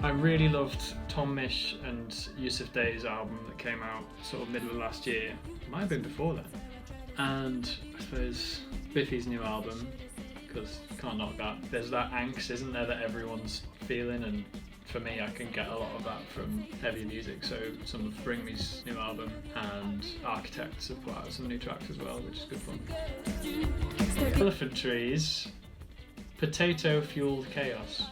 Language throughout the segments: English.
I really loved Tom Misch and Yusuf Day's album that came out sort of middle of last year. It might have been before then. And I suppose Biffy's new album, because you can't knock that. There's that angst, isn't there, that everyone's feeling, and for me I can get a lot of that from heavy music. So some of Bring Me's new album and Architects have put out some new tracks as well, which is good fun. Elephant Trees, Potato Fueled Chaos.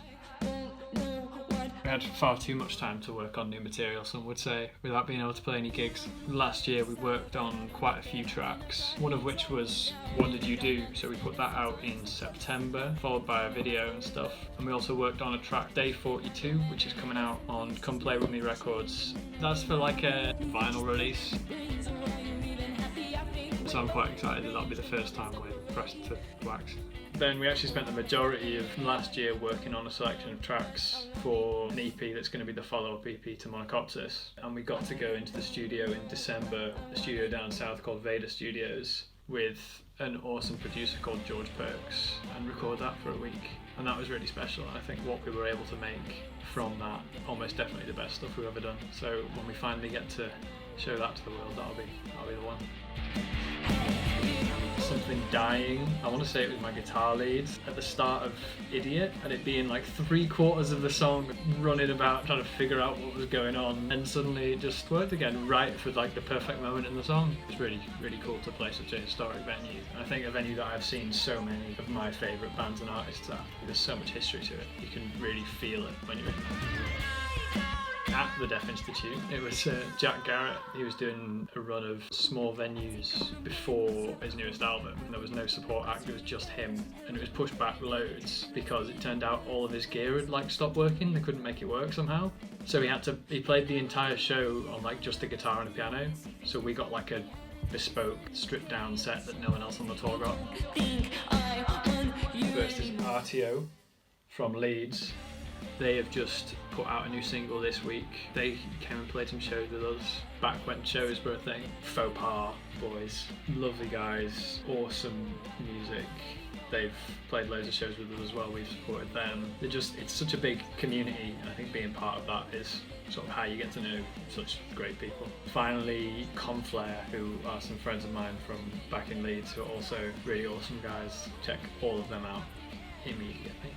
We had far too much time to work on new material, some would say, without being able to play any gigs. Last year we worked on quite a few tracks, one of which was What Did You Do? So we put that out in September, followed by a video and stuff. And we also worked on a track, Day 42, which is coming out on Come Play With Me Records. That's for like a vinyl release. So I'm quite excited that that'll be the first time we're pressed to wax. Then we actually spent the majority of last year working on a selection of tracks for an EP that's going to be the follow-up EP to Monocopsis. And we got to go into the studio in December, a studio down south called Vader Studios, with an awesome producer called George Perks, and record that for a week. And that was really special. I think what we were able to make from that, almost definitely the best stuff we've ever done. So when we finally get to show that to the world, that'll be the one. Something Dying. I want to say it was my guitar lead at the start of Idiot, and it being like 3/4 of the song running about trying to figure out what was going on, and suddenly it just worked again right for like the perfect moment in the song. It's really, really cool to play such a historic venue. I think a venue that I've seen so many of my favourite bands and artists at. There's so much history to it. You can really feel it when you're in there. At the Deaf Institute, it was Jack Garrett. He was doing a run of small venues before his newest album. There was no support act, it was just him, and it was pushed back loads because it turned out all of his gear had like stopped working. They couldn't make it work somehow, so he played the entire show on like just a guitar and a piano. So we got like a bespoke stripped down set that no one else on the tour got. First is RTO from Leeds. They have just put out a new single this week. They came and played some shows with us back when shows were a thing. Faux Pas boys, lovely guys, awesome music. They've played loads of shows with us as well. We've supported them. It's such a big community, and I think being part of that is sort of how you get to know such great people. Finally, Conflare, who are some friends of mine from back in Leeds, who are also really awesome guys. Check all of them out immediately.